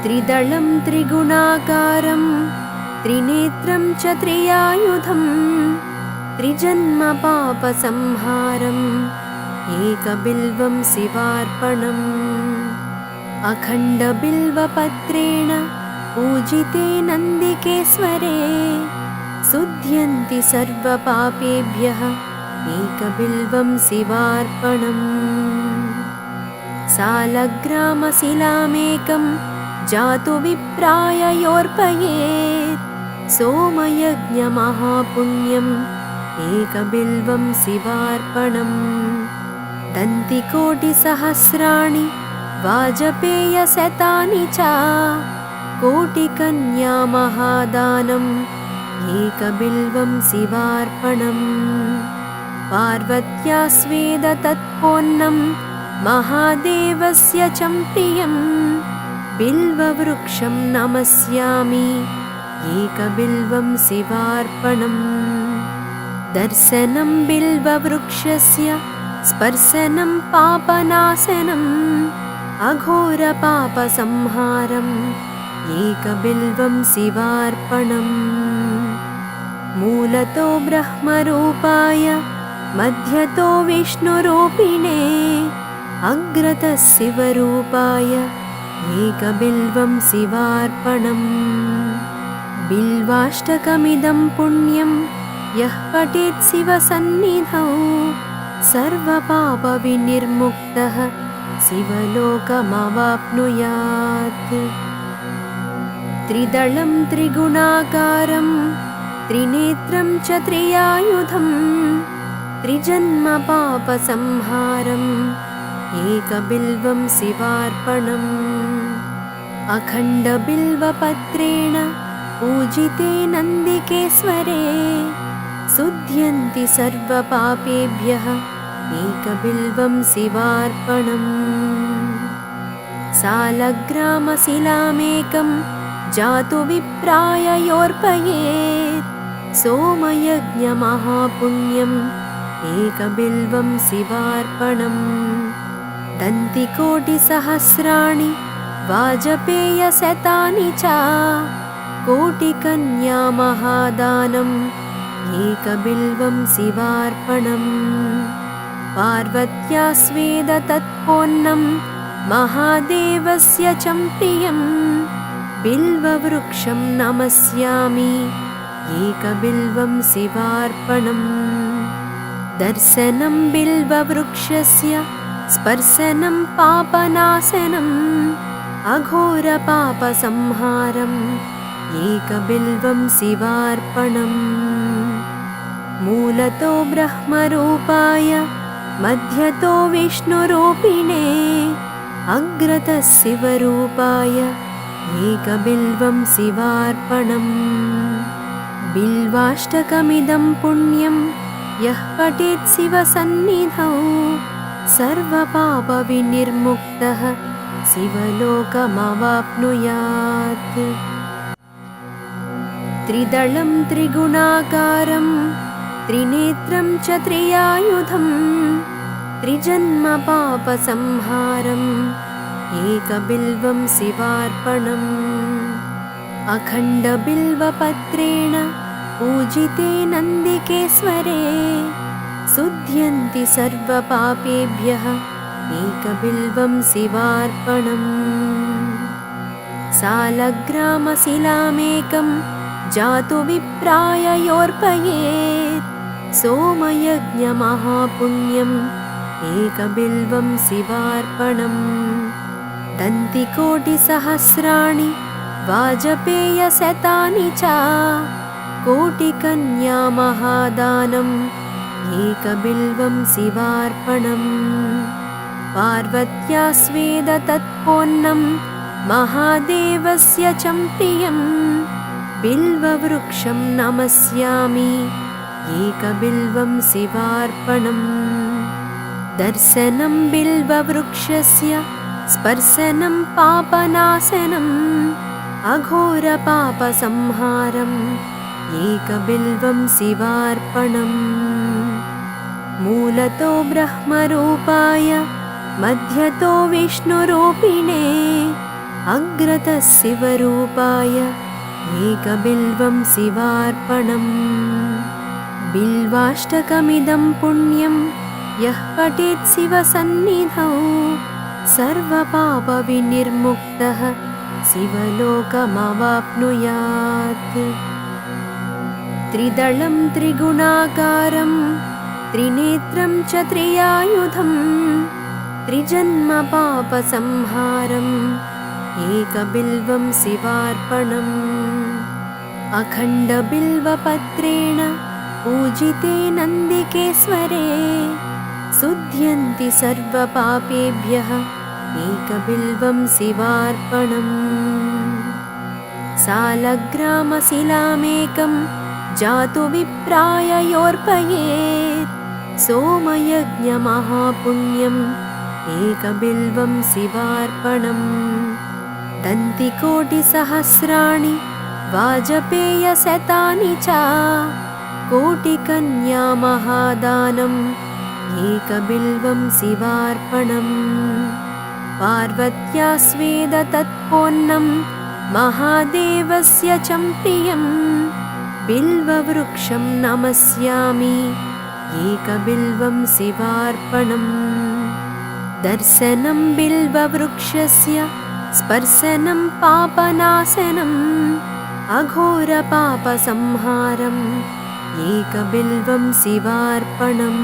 त्रिदलं त्रिगुणाकारं त्रिनेत्रं च त्रियायुधं त्रिजन्मपापसंहारम् एकबिल्वं शिवार्पणम् अखण्डबिल्वपत्रेण पूजिते नन्दिकेश्वरे शुध्यन्ति सर्वपापेभ्यः एकबिल्वं शिवार्पणम् सालग्रामशिलामेकं जातु विप्राय योर्पयेत् सोमयज्ञमहापुण्यम् एकबिल्वं शिवार्पणम् दन्तिकोटिसहस्राणि वाजपेयशतानि च कोटिकन्यामहादानम् एकबिल्वं शिवार्पणम् पार्वत्या स्वेदतत्पोन्नं महादेवस्य च प्रियम् बिल्ववृक्षं नमस्यामि एकबिल्वं शिवार्पणम् दर्शनं बिल्ववृक्षस्य स्पर्शनं पापनाशनम् अघोरपापसंहारम् एकबिल्वं शिवार्पणम् मूलतो ब्रह्मरूपाय मध्यतो विष्णुरूपिणे अग्रतः शिवरूपाय एकबिल्वं शिवार्पणम् बिल्वाष्टकमिदं पुण्यं यः पठेत् शिवसन्निधौ सर्वपापविनिर्मुक्तः शिवलोकमवाप्नुयात् त्रिदलं त्रिगुणाकारं त्रिनेत्रं च त्रियायुधं त्रिजन्मपापसंहारम् एकबिल्वं शिवार्पणम् अखण्डबिल्वपत्रेण पूजिते नन्दिकेश्वरे शुध्यन्ति सर्वपापेभ्यः एकबिल्वं शिवार्पणम् सालग्रामशिलामेकं जातु विप्राय योर्पयेत् सोमयज्ञमहापुण्यम् एकबिल्वं शिवार्पणम् दन्तिकोटिसहस्राणि वाजपेयशतानि च कोटिकन्यामहादानम् एकबिल्वं शिवार्पणम् पार्वत्या स्वेदतत्पोन्नं महादेवस्य च प्रियम् बिल्ववृक्षं नमस्यामि एकबिल्वं शिवार्पणम् दर्शनं बिल्ववृक्षस्य स्पर्शनं पापनाशनम् अघोरपापसंहारम् एकबिल्वं शिवार्पणम् मूलतो ब्रह्मरूपाय मध्यतो विष्णुरूपिणे अग्रतः शिवरूपाय एकबिल्वं शिवार्पणम् बिल्वाष्टकमिदं पुण्यं यः पठेत् शिवसन्निधौ सर्वपापविनिर्मुक्तः शिवलोकमवाप्नुयात् त्रिदलं त्रिगुणाकारं त्रिनेत्रं च त्रियायुधं त्रिजन्मपापसंहारम् एकबिल्वं शिवार्पणम् अखण्डबिल्वपत्रेण पूजिते नन्दिकेश्वरे शुध्यन्ति सर्वपापेभ्यः एकबिल्वं शिवार्पणम् सालग्रामशिलामेकं जातु विप्राय योर्पयेत् सोमयज्ञमहापुण्यम् एकबिल्वं शिवार्पणम् दन्तिकोटिसहस्राणि वाजपेयशतानि च कोटिकन्यामहादानम् एकबिल्वं शिवार्पणम् पार्वत्या स्वेदतत्पोन्नं महादेवस्य च प्रियम् बिल्ववृक्षं नमस्यामि एकबिल्वं शिवार्पणम् दर्शनं बिल्ववृक्षस्य स्पर्शनं पापनाशनम् अघोरपापसंहारम् एकबिल्वं शिवार्पणम् मूलतो ब्रह्मरूपाय मध्यतो विष्णुरूपिणे अग्रतः शिवरूपाय एकबिल्वं शिवार्पणम् बिल्वाष्टकमिदं पुण्यं यः पठेत् शिवसन्निधौ सर्वपापविनिर्मुक्तः शिवलोकमवाप्नुयात्। त्रिदलं त्रिगुणाकारं त्रिनेत्रं च त्रियायुधं त्रिजन्मपापसंहारम् एकबिल्वं शिवार्पणम् अखण्डबिल्वपत्रेण पूजिते नन्दिकेश्वरे शुध्यन्ति सर्वपापेभ्यः एकबिल्वं शिवार्पणम् सालग्रामशिलामेकं जातु विप्राय योर्पयेत् सोमयज्ञमहापुण्यम् एकबिल्वं शिवार्पणम् दन्तिकोटिसहस्राणि वाजपेयशतानि च कोटिकन्यामहादानम् एकबिल्वं शिवार्पणम् पार्वत्या स्वेदतत्पोन्नं महादेवस्य च प्रियम् बिल्ववृक्षं नमस्यामि एकबिल्वं शिवार्पणम् दर्शनं बिल्ववृक्षस्य स्पर्शनं पापनाशनम् अघोरपापसंहारम् एकबिल्वं शिवार्पणम्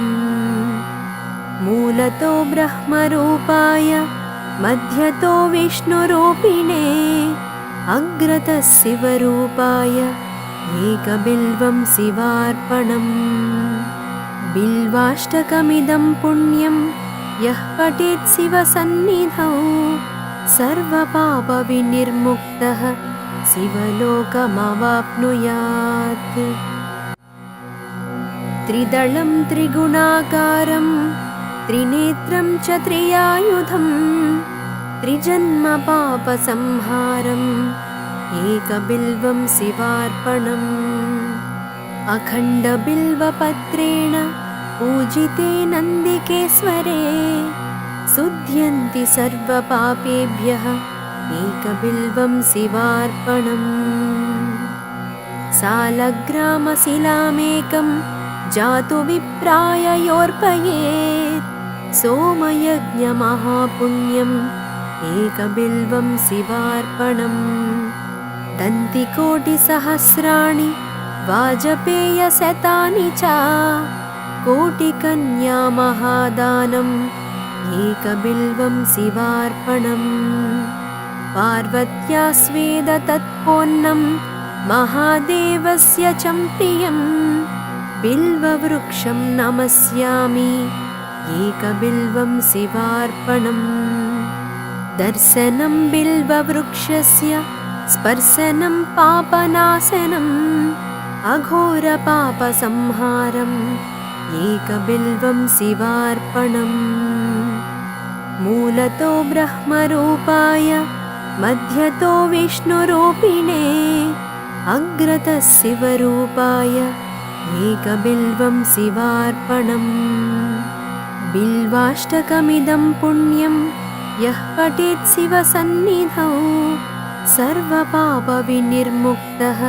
मूलतो ब्रह्मरूपाय मध्यतो विष्णुरूपिणे अग्रतः शिवरूपाय एकबिल्वं शिवार्पणम् बिल्वाष्टकमिदं पुण्यं यः पठेत् शिवसन्निधौ सर्वपापविनिर्मुक्तः शिवलोकमवाप्नुयात्। त्रिदलं त्रिगुणाकारं त्रिनेत्रं च त्रियायुधं त्रिजन्मपापसंहारम् एकबिल्वं शिवार्पणम् अखण्डबिल्वपत्रेण पूजिते नन्दिकेश्वरे शुध्यन्ति सर्वपापेभ्यः एकबिल्वं शिवार्पणम् सालग्रामशिलामेकं जातु विप्राय योर्पयेत् सोमयज्ञमहापुण्यम् एकबिल्वं शिवार्पणम् दन्तिकोटिसहस्राणि वाजपेयशतानि च कोटिकन्यामहादानम् एकबिल्वं शिवार्पणम् पार्वत्या स्वेदतत्पोन्नं महादेवस्य च प्रियम् बिल्ववृक्षं नमस्यामि एकबिल्वं शिवार्पणम् दर्शनं बिल्ववृक्षस्य स्पर्शनं पापनाशनम् अघोरपापसंहारम् एकबिल्वं शिवार्पणम् मूलतो ब्रह्मरूपाय मध्यतो विष्णुरूपिणे अग्रतः शिवरूपाय एकबिल्वं शिवार्पणम् बिल्वाष्टकमिदं पुण्यं यः पठेत् शिवसन्निधौ सर्वपापविनिर्मुक्तः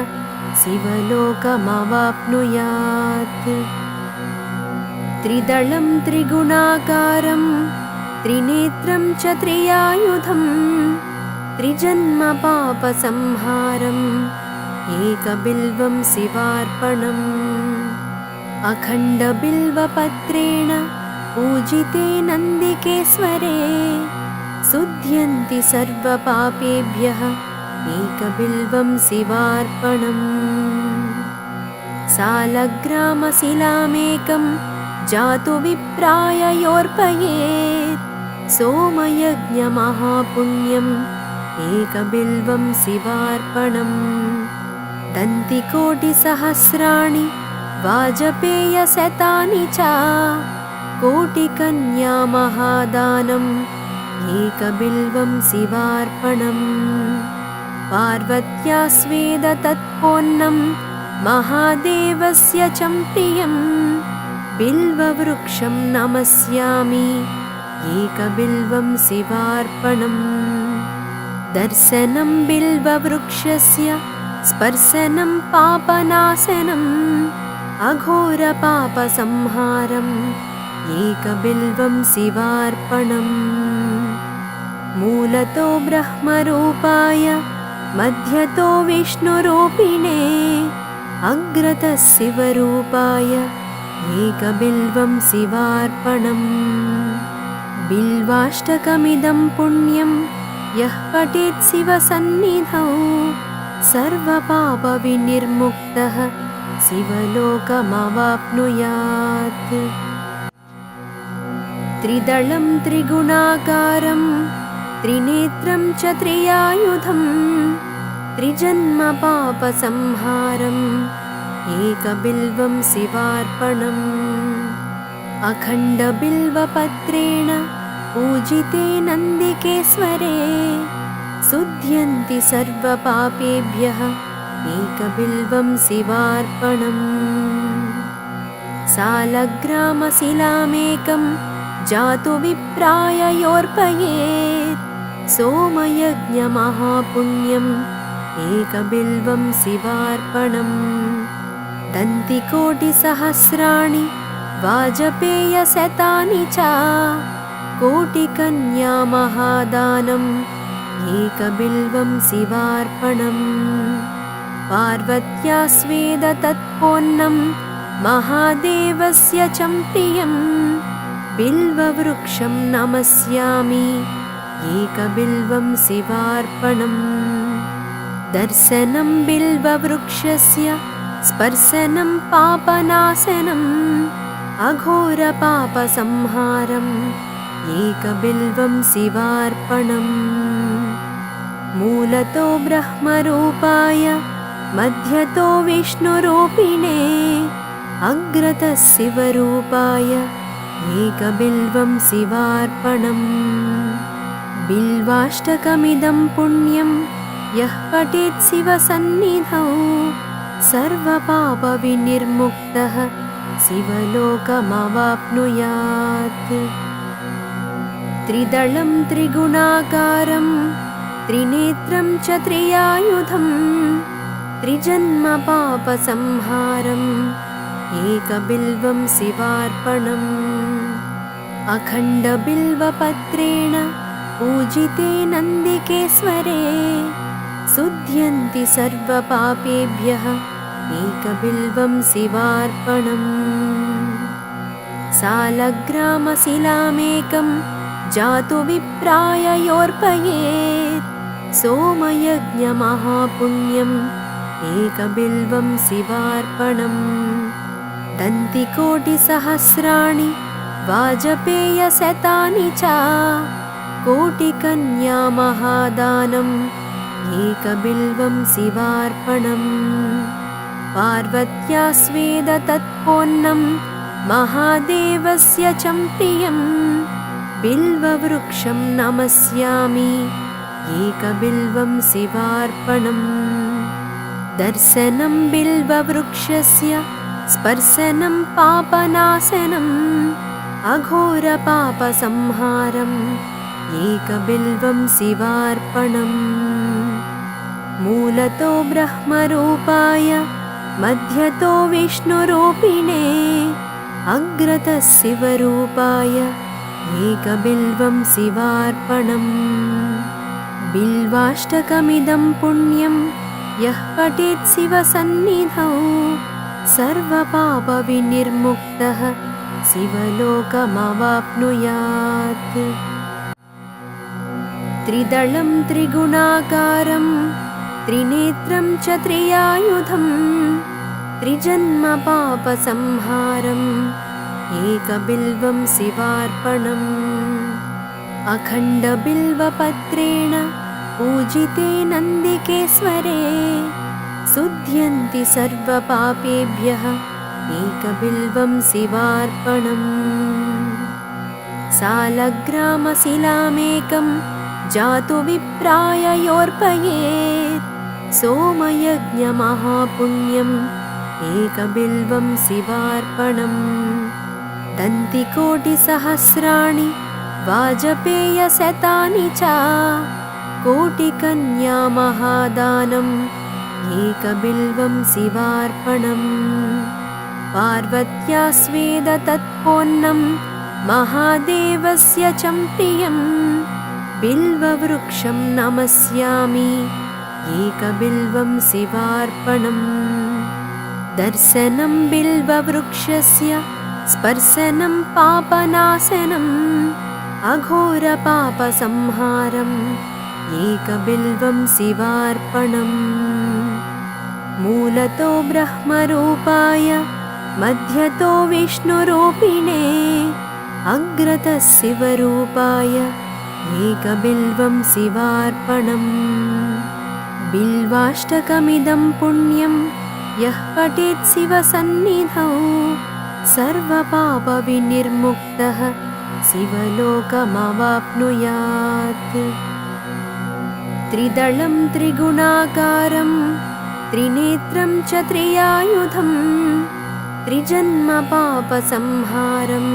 शिवलोकमवाप्नुयात्। त्रिदलं त्रिगुणाकारं त्रिनेत्रं च त्रियायुधं त्रिजन्मपापसंहारम् एकबिल्वं शिवार्पणम् अखण्डबिल्वपत्रेण पूजिते नन्दिकेश्वरे शुध्यन्ति सर्वपापेभ्यः एकबिल्वं शिवार्पणम् सालग्रामशिलामेकं जातु विप्राय योर्पयेत् सोमयज्ञमहापुण्यम् एकबिल्वं शिवार्पणम् दन्तिकोटिसहस्राणि वाजपेयशतानि च कोटिकन्यामहादानम् एकबिल्वं शिवार्पणम् पार्वत्या स्वेदतत्पोन्नं महादेवस्य च प्रियम् बिल्ववृक्षं नमस्यामि एकबिल्वं शिवार्पणम् दर्शनं बिल्ववृक्षस्य स्पर्शनं पापनाशनम् अघोरपापसंहारम् एकबिल्वं शिवार्पणम् मूलतो ब्रह्मरूपाय मध्यतो विष्णुरूपिणे अग्रतः शिवरूपाय एकबिल्वं शिवार्पणम् बिल्वाष्टकमिदं पुण्यं यः पठेत् शिवसन्निधौ सर्वपापविनिर्मुक्तः शिवलोकमवाप्नुयात् त्रिदलं त्रिगुणाकारं त्रिनेत्रं च त्रियायुधं त्रिजन्मपापसंहारम् एकबिल्वं शिवार्पणम् अखण्डबिल्वपत्रेण पूजिते नन्दिकेश्वरे शुध्यन्ति सर्वपापेभ्यः एकबिल्वं शिवार्पणम् सालग्रामशिलामेकं जातु विप्राय योर्पयेत् सोमयज्ञमहापुण्यम् एकबिल्वं शिवार्पणम् दन्तिकोटिसहस्राणि वाजपेयशतानि च कोटिकन्यामहादानम् एकबिल्वं शिवार्पणम् पार्वत्या स्वेदतत्पोन्नं महादेवस्य च प्रियं बिल्ववृक्षं नमस्यामि एकबिल्वं शिवार्पणम् दर्शनं बिल्ववृक्षस्य स्पर्शनं पापनाशनम् अघोरपापसंहारम् एकबिल्वं शिवार्पणम् मूलतो ब्रह्मरूपाय मध्यतो विष्णुरूपिणे अग्रतः शिवरूपाय एकबिल्वं शिवार्पणम् बिल्वाष्टकमिदं पुण्यं यः पठेत् शिवसन्निधौ सर्वपापविनिर्मुक्तः शिवलोकमवाप्नुयात् त्रिदलं त्रिगुणाकारं त्रिनेत्रं च त्रियायुधं त्रिजन्मपापसंहारम् एकबिल्वं शिवार्पणम् अखण्डबिल्वपत्रेण पूजिते नन्दिकेश्वरे शुध्यन्ति सर्वपापेभ्यः एकबिल्वं शिवार्पणम् सालग्रामशिलामेकं जातु विप्राय योर्पयेत् सोमयज्ञमहापुण्यम् एकबिल्वं शिवार्पणम् दन्तिकोटिसहस्राणि वाजपेयशतानि च कोटिकन्यामहादानम् एकबिल्वं शिवार्पणम् पार्वत्या स्वेदतत्पोन्नं महादेवस्य च प्रियं बिल्ववृक्षं नमस्यामि एकबिल्वं शिवार्पणम् दर्शनं बिल्ववृक्षस्य स्पर्शनं पापनाशनम् अघोरपापसंहारम् एकबिल्वं शिवार्पणम् मूलतो ब्रह्मरूपाय मध्यतो विष्णुरूपिणे अग्रतः शिवरूपाय एकबिल्वं शिवार्पणम् बिल्वाष्टकमिदं पुण्यं यः पठेत् शिवसन्निधौ सर्वपापविनिर्मुक्तः शिवलोकमवाप्नुयात् त्रिदलं त्रिगुणाकारं त्रिनेत्रं च त्रियायुधं त्रिजन्मपापसंहारम् एकबिल्वं शिवार्पणम् अखण्डबिल्वपत्रेण पूजिते नन्दिकेश्वरे शुध्यन्ति सर्वपापेभ्यः एकबिल्वं शिवार्पणम् सालग्रामशिलामेकं जातु विप्राय योर्पयेत् सोमयज्ञमहापुण्यम् एकबिल्वं शिवार्पणम् दन्तिकोटिसहस्राणि वाजपेयशतानि च कोटिकन्यामहादानम् एकबिल्वं शिवार्पणम् पार्वत्या स्वेद तत्पोन्नं महादेवस्य च प्रियं बिल्ववृक्षं नमस्यामि एकबिल्वं शिवार्पणम् दर्शनं बिल्ववृक्षस्य स्पर्शनं पापनाशनम् अघोरपापसंहारम् एकबिल्वं शिवार्पणम् मूलतो ब्रह्मरूपाय मध्यतो विष्णुरूपिणे अग्रतः शिवरूपाय एकबिल्वं शिवार्पणम् बिल्वाष्टकमिदं पुण्यं यः पठेत् शिवसन्निधौ सर्वपापविनिर्मुक्तः शिवलोकमवाप्नुयात् त्रिदलं त्रिगुणाकारं त्रिनेत्रं च त्रियायुधं त्रिजन्मपापसंहारम्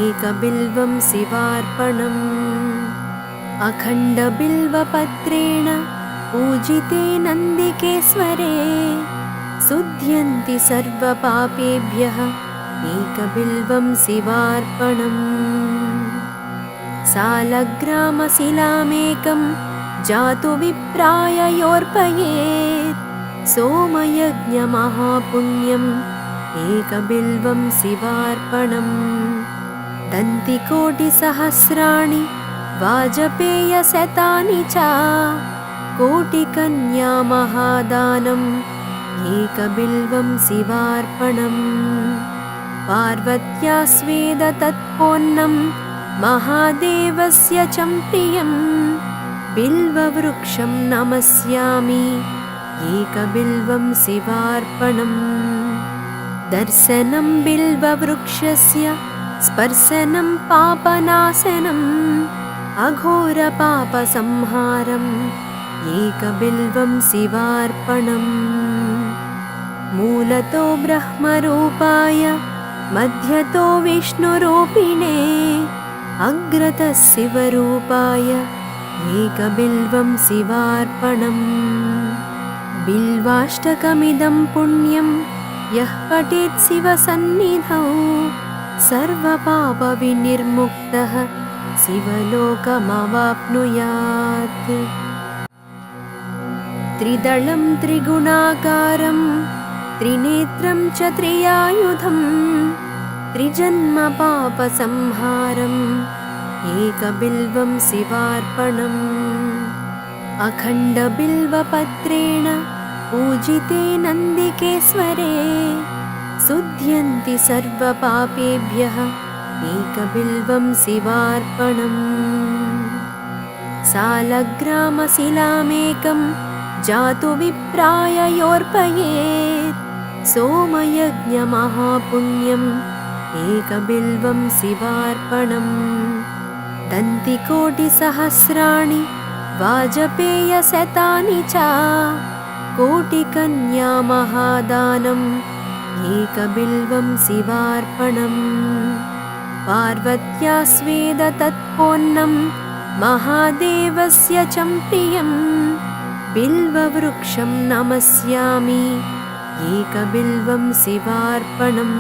एकबिल्वं शिवार्पणम् अखण्डबिल्वपत्रेण पूजिते नन्दिकेश्वरे शुध्यन्ति सर्वपापेभ्यः एकबिल्वं शिवार्पणम् सालग्रामशिलामेकं जातु विप्राय योर्पयेत् सोमयज्ञमहापुण्यम् एकबिल्वं शिवार्पणम् दन्तिकोटिसहस्राणि वाजपेयशतानि च कोटिकन्यामहादानम् एकबिल्वं शिवार्पणम् पार्वत्या स्वेद तत्पोन्नं महादेवस्य च प्रियं बिल्ववृक्षं नमस्यामि एकबिल्वं शिवार्पणम् दर्शनं बिल्ववृक्षस्य स्पर्शनं पापनाशनम् अघोरपापसंहारम् एकबिल्वं शिवार्पणम् मूलतो ब्रह्मरूपाय मध्यतो विष्णुरूपिणे अग्रतः शिवरूपाय एकबिल्वं शिवार्पणम् बिल्वाष्टकमिदं पुण्यं यः पठेत् शिवसन्निधौ सर्वपापविनिर्मुक्तः शिवलोकमवाप्नुयात् त्रिदलं त्रिगुणाकारं त्रिनेत्रं च त्रियायुधं त्रिजन्मपापसंहारम् एकबिल्वं शिवार्पणम् अखण्डबिल्वपत्रेण पूजिते नन्दिकेश्वरे शुध्यन्ति सर्वपापेभ्यः एकबिल्वं शिवार्पणम् सालग्रामशिलामेकं जातु विप्राय योर्पयेत् सोमयज्ञमहापुण्यम् एकबिल्वं शिवार्पणम् दन्तिकोटिसहस्राणि वाजपेयशतानि च कोटिकन्यामहादानम् एकबिल्वं शिवार्पणम् पार्वत्या स्वेद तत्पोन्नं महादेवस्य च प्रियं बिल्ववृक्षं नमस्यामि एकबिल्वं शिवार्पणम्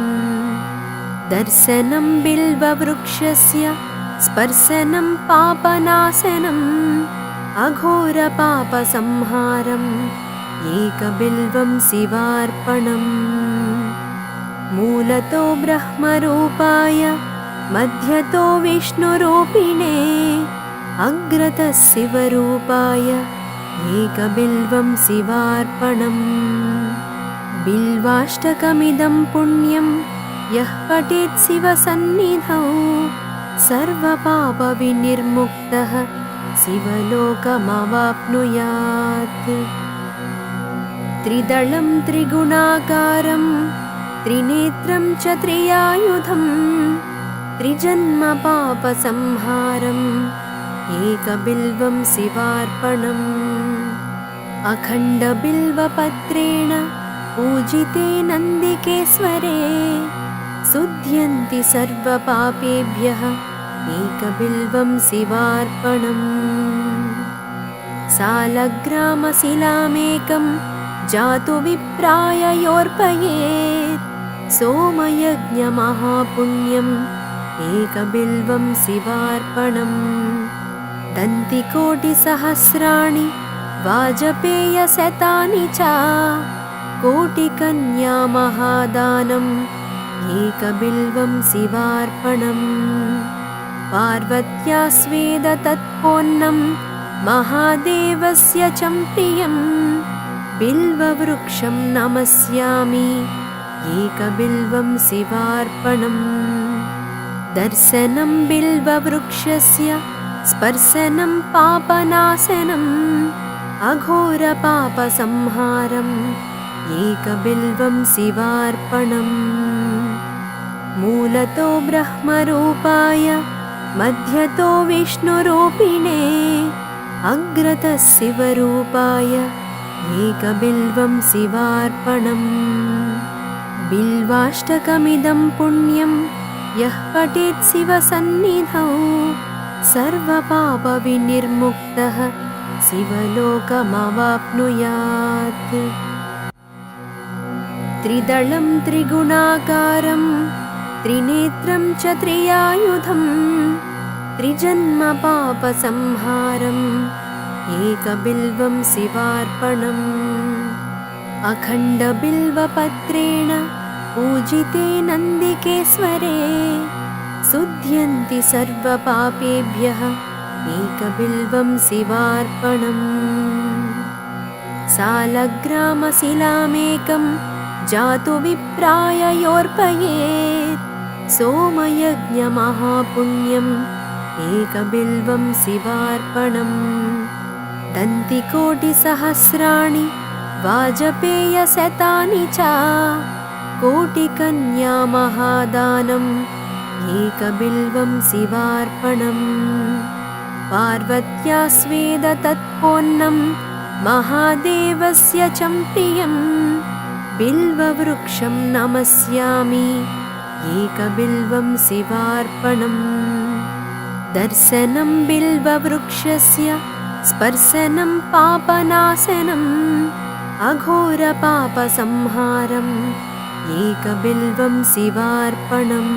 दर्शनं बिल्ववृक्षस्य स्पर्शनं पापनाशनम् अघोरपापसंहारम् एकबिल्वं शिवार्पणम् मूलतो ब्रह्मरूपाय मध्यतो विष्णुरूपिणे अग्रतः शिवरूपाय एकबिल्वं शिवार्पणम् बिल्वाष्टकमिदं पुण्यं यः पठेत् शिवसन्निधौ सर्वपापविनिर्मुक्तः शिवलोकमवाप्नुयात् त्रिदलं त्रिगुणाकारं त्रिनेत्रं च त्रियायुधं त्रिजन्मपापसंहारम् एकबिल्वं शिवार्पणम् अखण्डबिल्वपत्रेण पूजिते नन्दिकेश्वरे शुध्यन्ति सर्वपापेभ्यः एकबिल्वं शिवार्पणम् सालग्रामशिलामेकं जातु विप्राय योर्पयेत् सोमयज्ञमहापुण्यम् एकबिल्वं शिवार्पणम् दन्तिकोटिसहस्राणि वाजपेयशतानि च कोटिकन्या महादानम् एकबिल्वं शिवार्पणम् पार्वत्या स्वेद तत्पोन्नं महादेवस्य च प्रियं बिल्ववृक्षं नमस्यामि एकबिल्वं शिवार्पणम् दर्शनं बिल्ववृक्षस्य स्पर्शनं पापनाशनम् अघोरपापसंहारम् एकबिल्वं शिवार्पणम् मूलतो ब्रह्मरूपाय मध्यतो विष्णुरूपिणे अग्रतः शिवरूपाय एकबिल्वं शिवार्पणम् बिल्वाष्टकमिदं पुण्यं यः पठेत् शिवसन्निधौ सर्वपापविनिर्मुक्तः शिवलोकमवाप्नुयात् त्रिदलं त्रिगुणाकारं त्रिनेत्रं च त्रियायुधं त्रिजन्मपापसंहारम् एकबिल्वं शिवार्पणम् अखण्डबिल्वपत्रेण पूजिते नन्दिकेश्वरे शुध्यन्ति सर्वपापेभ्यः एकबिल्वं शिवार्पणम् सालग्रामशिलामेकं जातु विप्राय योर्पयेत् सोमयज्ञमहापुण्यम् एकबिल्वं शिवार्पणम् दन्तिकोटिसहस्राणि वाजपेयशतानि च कोटिकन्या महादानम् एकबिल्वं शिवार्पणम् पार्वत्या स्वेद तत्पोन्नं महादेवस्य च प्रियं बिल्ववृक्षं नमस्यामि एकबिल्वं शिवार्पणम् दर्शनं बिल्ववृक्षस्य स्पर्शनं पापनाशनम् अघोरपापसंहारम् एकबिल्वं शिवार्पणम्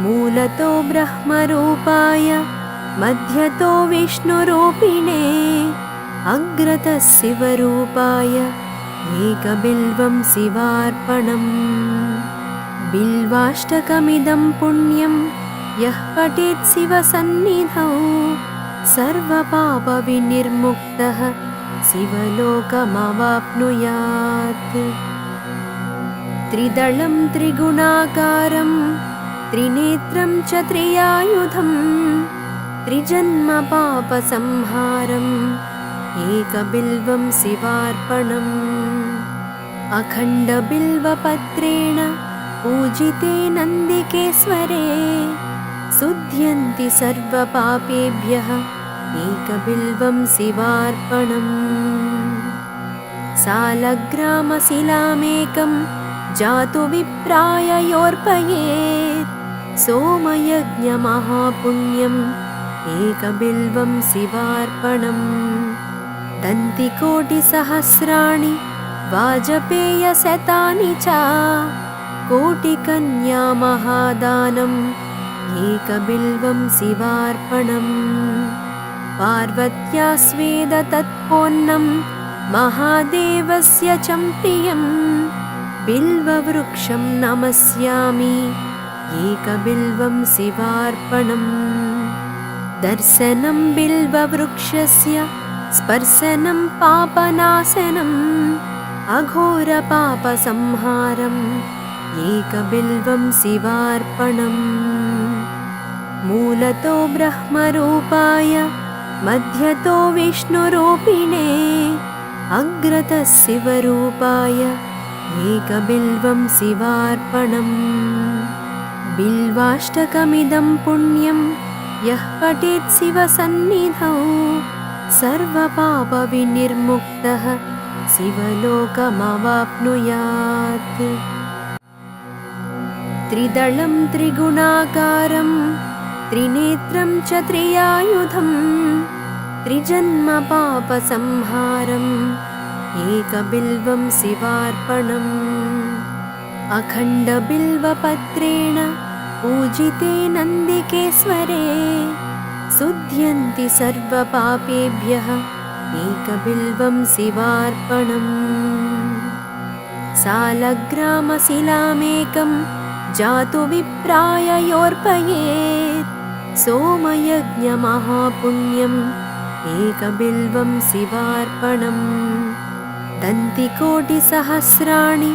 मूलतो ब्रह्मरूपाय मध्यतो विष्णुरूपिणे अग्रतः शिवरूपाय एकबिल्वं शिवार्पणम् बिल्वाष्टकमिदं पुण्यं यः पठेत् शिवसन्निधौ सर्वपापविनिर्मुक्तः शिवलोकमवाप्नुयात् त्रिदलं त्रिगुणाकारं त्रिनेत्रं च त्रियायुधं त्रिजन्मपापसंहारम् एकबिल्वं शिवार्पणम् अखण्डबिल्वपत्रेण पूजिते नन्दिकेश्वरे शुध्यन्ति सर्वपापेभ्यः एकबिल्वं शिवार्पणम् सालग्रामशिलामेकं जातु विप्राय योर्पयेत् सोमयज्ञमहापुण्यम् एकबिल्वं शिवार्पणम् दन्तिकोटिसहस्राणि वाजपेयशतानि च कोटिकन्या महादानम् एकबिल्वं शिवार्पणम् पार्वत्या स्वेद तत्पोन्नं महादेवस्य च प्रियं बिल्ववृक्षं नमस्यामि एकबिल्वं शिवार्पणम् दर्शनं बिल्ववृक्षस्य स्पर्शनं पापनाशनम् अघोरपापसंहारम् एकबिल्वं शिवार्पणम् मूलतो ब्रह्मरूपाय मध्यतो विष्णुरूपिणे अग्रतः शिवरूपाय एकबिल्वं शिवार्पणम् बिल्वाष्टकमिदं पुण्यं यः पठेत् शिवसन्निधौ सर्वपापविनिर्मुक्तः शिवलोकमवाप्नुयात् त्रिदलं त्रिगुणाकारं त्रिनेत्रं च त्रियायुधं त्रिजन्मपापसंहारम् एकबिल्वं शिवार्पणम् अखण्डबिल्वपत्रेण पूजिते नन्दिकेश्वरे शुध्यन्ति सर्वपापेभ्यः एकबिल्वं शिवार्पणम् सालग्रामशिलामेकं जातु विप्राय योऽर्पयेत् सोमयज्ञमहापुण्यम् एकबिल्वं शिवार्पणम् दन्तिकोटिसहस्राणि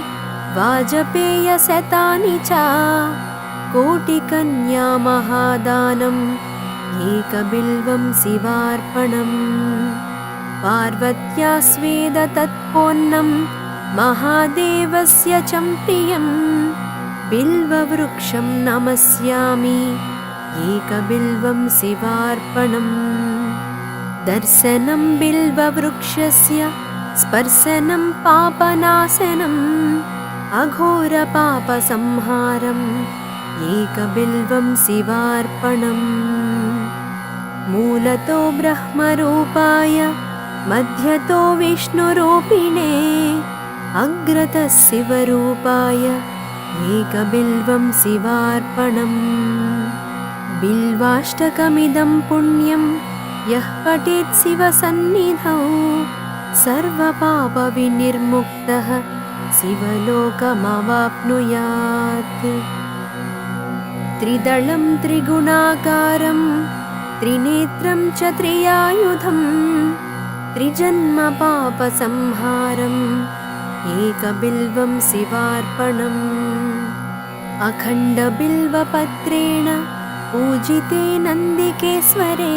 वाजपेयशतानि च कोटिकन्यामहादानम् एकबिल्वं शिवार्पणम् पार्वत्या स्वेदतत्पोन्नं महादेवस्य च प्रियम् बिल्ववृक्षं नमस्यामि एकबिल्वं शिवार्पणम् दर्शनं बिल्ववृक्षस्य स्पर्शनं पापनाशनम् अघोरपापसंहारम् एकबिल्वं शिवार्पणम् मूलतो ब्रह्मरूपाय मध्यतो विष्णुरूपिणे अग्रतः शिवरूपाय एकबिल्वं शिवार्पणम् बिल्वाष्टकमिदं पुण्यं यः पठेत् शिवसन्निधौ सर्वपापविनिर्मुक्तः शिवलोकमवाप्नुयात् त्रिदलं त्रिगुणाकारं त्रिनेत्रं च त्रियायुधं त्रिजन्मपापसंहारम् एकबिल्वं शिवार्पणम् अखण्डबिल्वपत्रेण पूजिते नन्दिकेश्वरे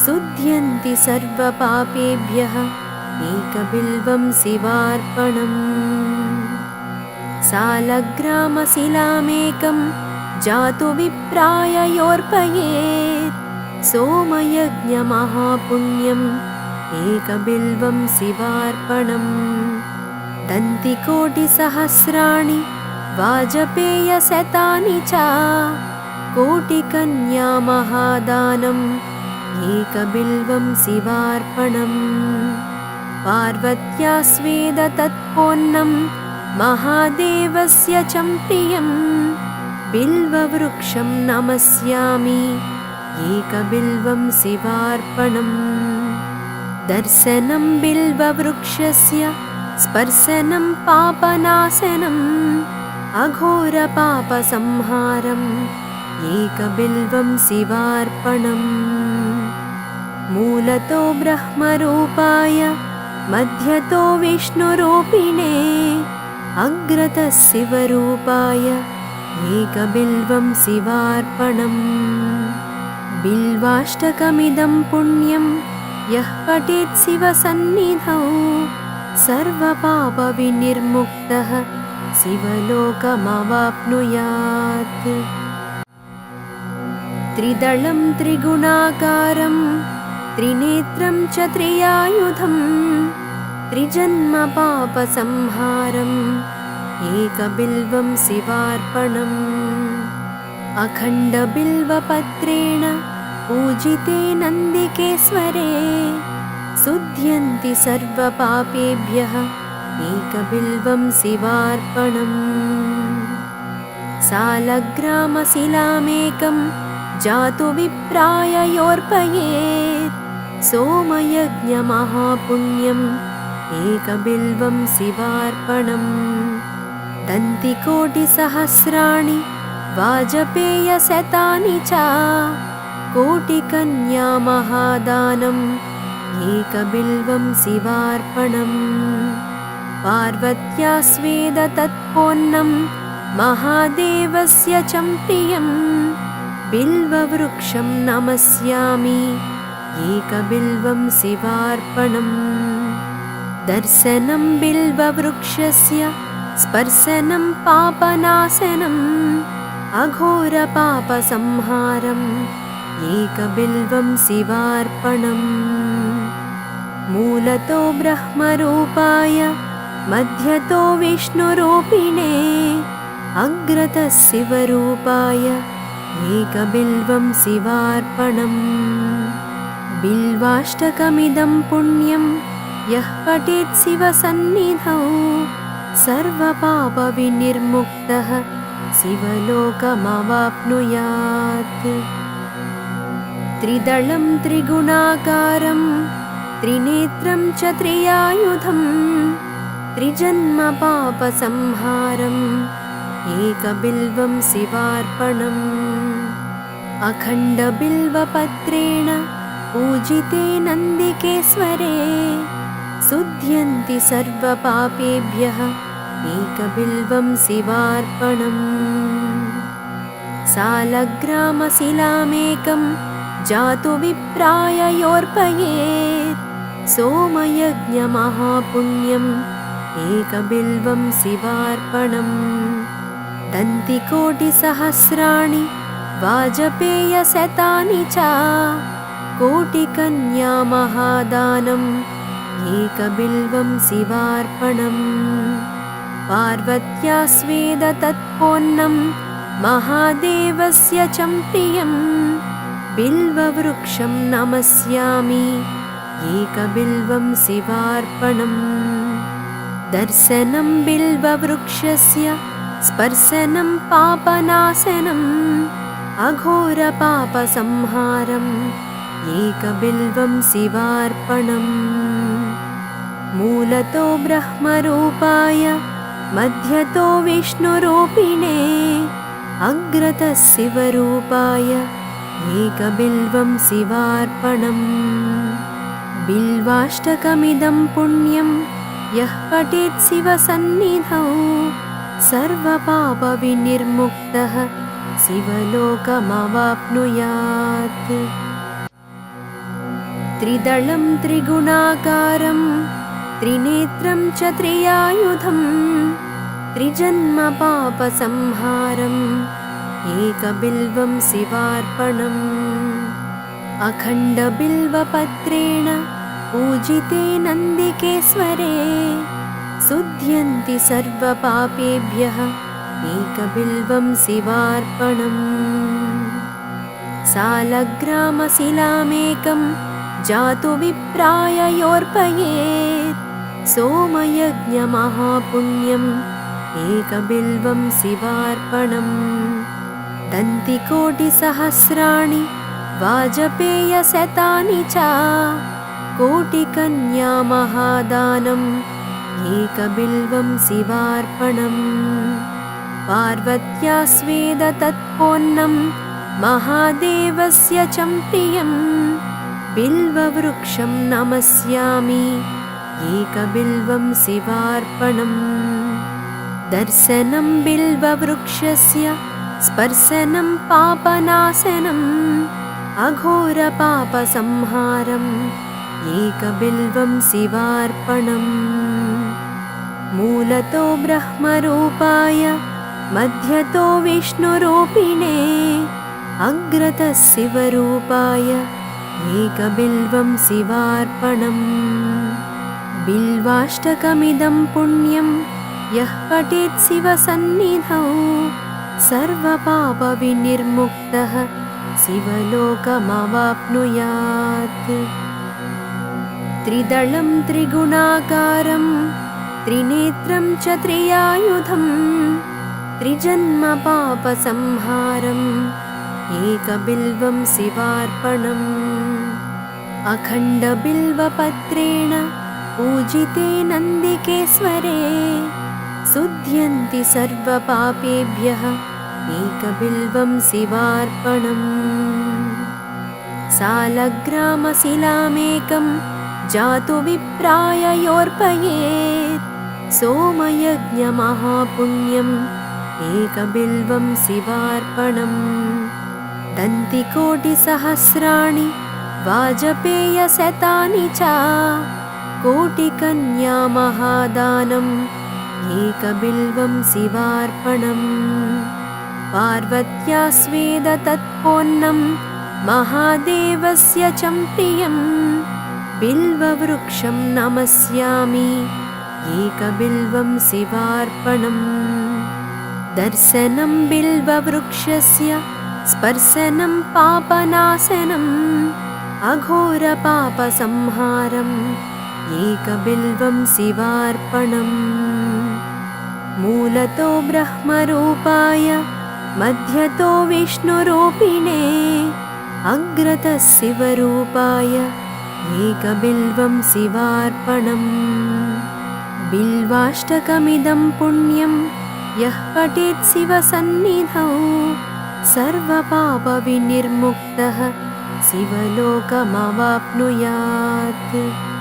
शुध्यन्ति सर्वपापेभ्यः एकबिल्वं शिवार्पणम् सालग्रामशिलामेकं जातु विप्राय योऽर्पयेत् सोमयज्ञमहापुण्यम् एकबिल्वं शिवार्पणम् दन्तिकोटिसहस्राणि वाजपेयशतानि च कोटिकन्यामहादानम् एकबिल्वं शिवार्पणम् पार्वत्या स्वेदतत्पोन्नं महादेवस्य च प्रियम् बिल्ववृक्षं नमस्यामि एकबिल्वं शिवार्पणम् दर्शनं बिल्ववृक्षस्य स्पर्शनं पापनाशनम् अघोरपापसंहारम् एकबिल्वं शिवार्पणम् मूलतो ब्रह्मरूपाय मध्यतो विष्णुरूपिणे अग्रतः शिवरूपाय एकबिल्वं शिवार्पणम् बिल्वाष्टकमिदं पुण्यं यः पठेत् शिवसन्निधौ सर्वपापविनिर्मुक्तः शिवलोकमवाप्नुयात् त्रिदलं त्रिगुणाकारं त्रिनेत्रं च त्रियायुधं त्रिजन्मपापसंहारम् एकबिल्वं शिवार्पणम् अखण्डबिल्वपत्रेण पूजिते नन्दिकेश्वरे शुध्यन्ति सर्वपापेभ्यः एकबिल्वं शिवार्पणम् सालग्रामशिलामेकं जातु विप्राय योऽर्पयेत् सोमयज्ञमहापुण्यम् एकबिल्वं शिवार्पणम् दन्तिकोटिसहस्राणि वाजपेयशतानि च कोटिकन्यामहादानम् एकबिल्वं शिवार्पणम् पार्वत्या स्वेदतत्पोन्नं महादेवस्य च प्रियम् बिल्ववृक्षं नमस्यामि एकबिल्वं शिवार्पणम् दर्शनं बिल्ववृक्षस्य स्पर्शनं पापनाशनम् अघोरपापसंहारम् एकबिल्वं शिवार्पणम् मूलतो ब्रह्मरूपाय मध्यतो विष्णुरूपिणे अग्रतः शिवरूपाय एकबिल्वं शिवार्पणम् बिल्वाष्टकमिदं पुण्यं यः पठेत् शिवसन्निधौ सर्वपापविनिर्मुक्तः शिवलोकमवाप्नुयात्। त्रिदलं त्रिगुणाकारं त्रिनेत्रं च त्रियायुधं त्रिजन्मपापसंहारम् एकबिल्वं शिवार्पणम्। अखण्डबिल्वपत्रेण पूजिते नन्दिकेश्वरे शुध्यन्ति सर्वपापेभ्यः एकबिल्वं शिवार्पणम्। सालग्रामशिलामेकं जातु विप्राय योऽर्पयेत् सोमयज्ञमहापुण्यम् एकबिल्वं शिवार्पणम्। दन्तिकोटिसहस्राणि वाजपेयशतानि च कोटिकन्यामहादानम् एकबिल्वं शिवार्पणम्। पार्वत्या स्वेदतत्पोन्नं महादेवस्य च प्रियं बिल्ववृक्षं नमस्यामि एकबिल्वं शिवार्पणम्। दर्शनं बिल्ववृक्षस्य स्पर्शनं पापनाशनम् अघोरपापसंहारम् एकबिल्वं शिवार्पणम्। मूलतो ब्रह्मरूपाय मध्यतो विष्णुरूपिणे अग्रतः शिवरूपाय एकबिल्वं शिवार्पणम्। बिल्वाष्टकमिदं पुण्यं यः पठेत् शिवसन्निधौ सर्वपापविनिर्मुक्तः शिवलोकमवाप्नुयात्। त्रिदलं त्रिगुणाकारं त्रिनेत्रं च त्रियायुधं त्रिजन्मपापसंहारम् एकबिल्वं शिवार्पणम्। अखण्डबिल्वपत्रेण पूजिते नन्दिकेश्वरे शुध्यन्ति सर्वपापेभ्यः एकबिल्वं शिवार्पणम्। सालग्रामशिलामेकं जातु विप्राय योऽर्पयेत् सोमयज्ञमहापुण्यम् एकबिल्वं शिवार्पणम्। दन्तिकोटिसहस्राणि वाजपेयशतानि च कोटिकन्यामहादानम् एकबिल्वं शिवार्पणम्। पार्वत्या स्वेदतत्पोन्नं महादेवस्य च प्रियं बिल्ववृक्षं नमस्यामि एकबिल्वं शिवार्पणम्। दर्शनं बिल्ववृक्षस्य स्पर्शनं पापनाशनम् अघोरपापसंहारम् एकबिल्वं शिवार्पणम्। मूलतो ब्रह्मरूपाय मध्यतो विष्णुरूपिणे अग्रतः शिवरूपाय एकबिल्वं शिवार्पणम्। बिल्वाष्टकमिदं पुण्यं यः पठेत् शिवसन्निधौ सर्वपापविनिर्मुक्तः शिवलोकमवाप्नुयात्। त्रिदलं त्रिगुणाकारं त्रिनेत्रं च त्रियायुधं त्रिजन्मपापसंहारम् एकबिल्वं शिवार्पणम्। अखण्डबिल्वपत्रेण पूजिते नन्दिकेश्वरे शुध्यन्ति सर्वपापेभ्यः एकबिल्वं शिवार्पणम्। सालग्रामशिलामेकं जातु विप्राय योऽर्पयेत् सोमयज्ञमहापुण्यम् एकबिल्वं शिवार्पणम्। दन्तिकोटिसहस्राणि वाजपेयशतानि च कोटिकन्यामहादानम् एकबिल्वं शिवार्पणम्। पार्वत्या स्वेदतत्पोन्नं महादेवस्य च प्रियं बिल्ववृक्षं नमस्यामि एकबिल्वं शिवार्पणम्। दर्शनं बिल्ववृक्षस्य स्पर्शनं पापनाशनम् अघोरपापसंहारम् एकबिल्वं शिवार्पणम् मूलतो ब्रह्मरूपाय मध्यतो विष्णुरूपिणे अग्रतः शिवरूपाय एकबिल्वं शिवार्पणम् बिल्वाष्टकमिदं पुण्यं यः पठेत् शिवसन्निधौ सर्वपापविनिर्मुक्तः शिवलोकमवाप्नुयात्।